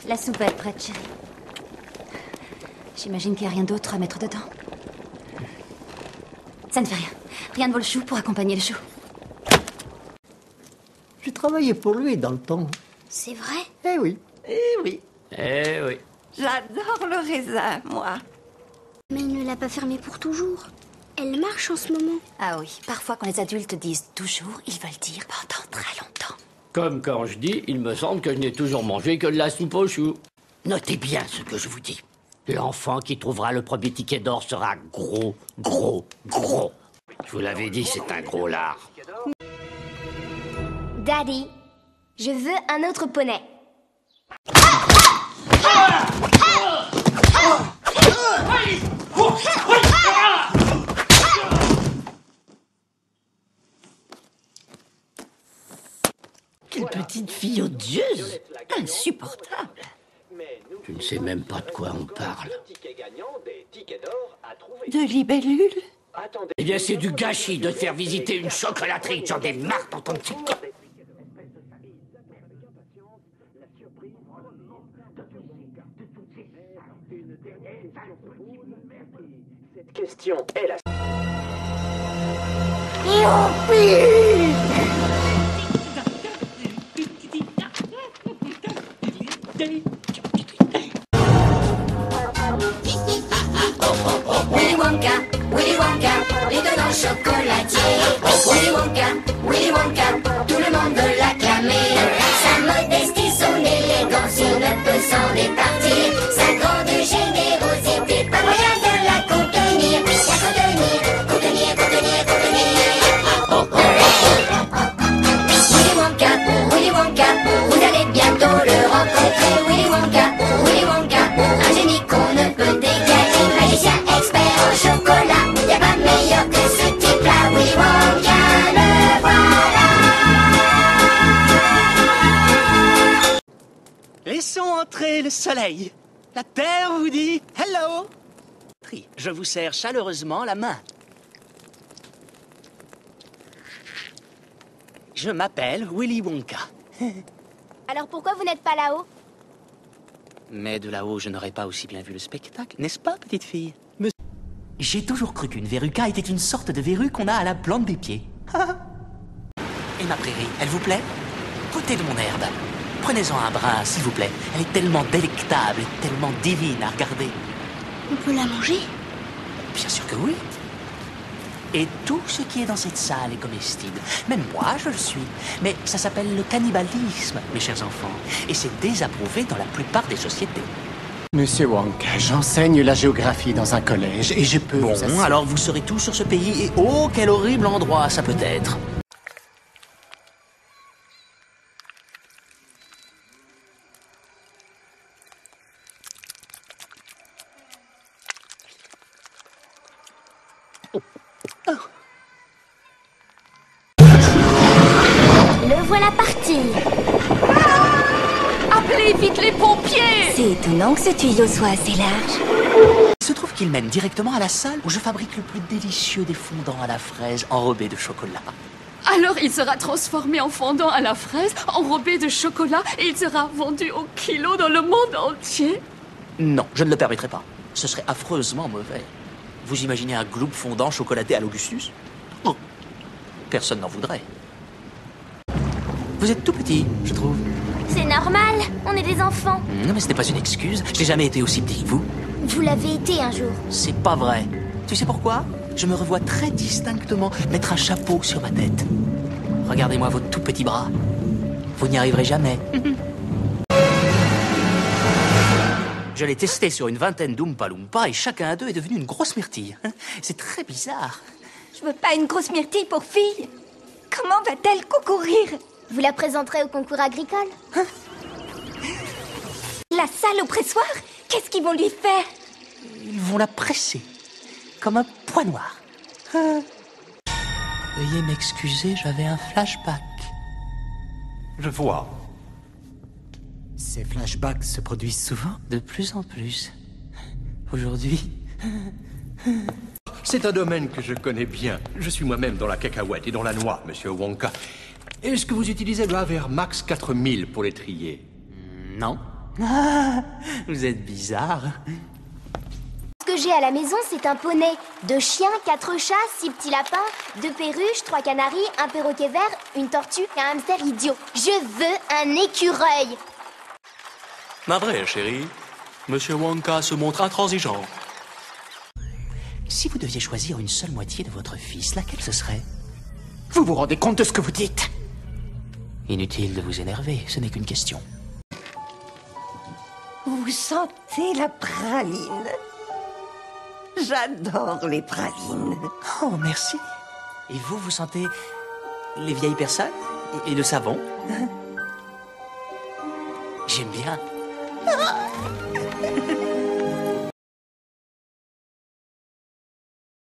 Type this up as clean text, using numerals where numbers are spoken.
La soupe va être prête, chérie. J'imagine qu'il n'y a rien d'autre à mettre dedans. Ça ne fait rien. Rien ne vaut le chou pour accompagner le chou. J'ai travaillé pour lui dans le temps. C'est vrai? Eh oui, eh oui. Eh oui. J'adore le raisin, moi. Mais il ne l'a pas fermée pour toujours. Elle marche en ce moment. Ah oui, parfois quand les adultes disent toujours, ils veulent dire pendant très longtemps. Comme quand je dis, il me semble que je n'ai toujours mangé que de la soupe aux choux. Notez bien ce que je vous dis. L'enfant qui trouvera le premier ticket d'or sera gros, gros, gros. Je vous l'avais dit, c'est un gros lard. Daddy, je veux un autre poney. Quelle petite fille odieuse. Insupportable. Tu ne sais même pas de quoi on parle. De libellule? Eh bien, c'est du gâchis de te faire visiter une chocolaterie. J'en ai marre dans ton petit corps. Cette question est la... Willy Wonka, l'étonnant chocolatier. Willy Wonka, tout le monde veut l'acclamer. Sa modestie, son élégance, il ne peut s'en départir. Sa grande générosité, pas moyen de la contenir. Willy Wonka, vous allez bientôt le rencontrer. Willy Wonka, un génie qu'on ne peut dégager. Magicien expert en chocolat, y a pas meilleur que ce type-là. Willy Wonka, le voilà. Laissons entrer le soleil. La terre vous dit hello. Je vous serre chaleureusement la main. Je m'appelle Willy Wonka. Alors pourquoi vous n'êtes pas là-haut? Mais de là-haut, je n'aurais pas aussi bien vu le spectacle, n'est-ce pas, petite fille? J'ai toujours cru qu'une verruca était une sorte de verrue qu'on a à la plante des pieds. Et ma prairie, elle vous plaît? Goûtez de mon herbe. Prenez-en un brin, s'il vous plaît. Elle est tellement délectable et tellement divine à regarder. On peut la manger? Bien sûr que oui. Et tout ce qui est dans cette salle est comestible. Même moi, je le suis. Mais ça s'appelle le cannibalisme, mes chers enfants. Et c'est désapprouvé dans la plupart des sociétés. Monsieur Wonka, j'enseigne la géographie dans un collège et je peux... Bon, vous assurer- alors vous saurez tout sur ce pays et oh, quel horrible endroit ça peut être. Le voilà parti. Appelez vite les pompiers! C'est étonnant que ce tuyau soit assez large. Il se trouve qu'il mène directement à la salle où je fabrique le plus délicieux des fondants à la fraise enrobés de chocolat. Alors il sera transformé en fondant à la fraise, enrobé de chocolat, et il sera vendu au kilo dans le monde entier? Non, je ne le permettrai pas. Ce serait affreusement mauvais. Vous imaginez un gloop fondant chocolaté à l'Augustus? Oh, personne n'en voudrait. Vous êtes tout petit, je trouve. C'est normal, on est des enfants. Non, mais ce n'est pas une excuse. Je n'ai jamais été aussi petit que vous. Vous l'avez été un jour. C'est pas vrai. Tu sais pourquoi? Je me revois très distinctement mettre un chapeau sur ma tête. Regardez-moi vos tout petits bras. Vous n'y arriverez jamais. Je l'ai testé sur une vingtaine d'Oompa Loompa et chacun d'eux est devenu une grosse myrtille. C'est très bizarre. Je veux pas une grosse myrtille pour fille. Comment va-t-elle concourir? Vous la présenterez au concours agricole? La salle au pressoir? Qu'est-ce qu'ils vont lui faire? Ils vont la presser comme un poids noir. Veuillez m'excuser, j'avais un flashback. Je vois. Ces flashbacks se produisent souvent? De plus en plus. Aujourd'hui... C'est un domaine que je connais bien. Je suis moi-même dans la cacahuète et dans la noix, monsieur Wonka. Est-ce que vous utilisez le Haver Max 4000 pour les trier? Non. Ah, vous êtes bizarre. Ce que j'ai à la maison, c'est un poney. 2 chiens, 4 chats, 6 petits lapins, 2 perruches, 3 canaris, un perroquet vert, une tortue et un hamster idiot. Je veux un écureuil. Navré, chérie. Monsieur Wonka se montre intransigeant. Si vous deviez choisir une seule moitié de votre fils, laquelle ce serait? Vous vous rendez compte de ce que vous dites? Inutile de vous énerver, ce n'est qu'une question. Vous sentez la praline? J'adore les pralines. Oh, merci. Et vous, vous sentez les vieilles personnes et le savon? J'aime bien.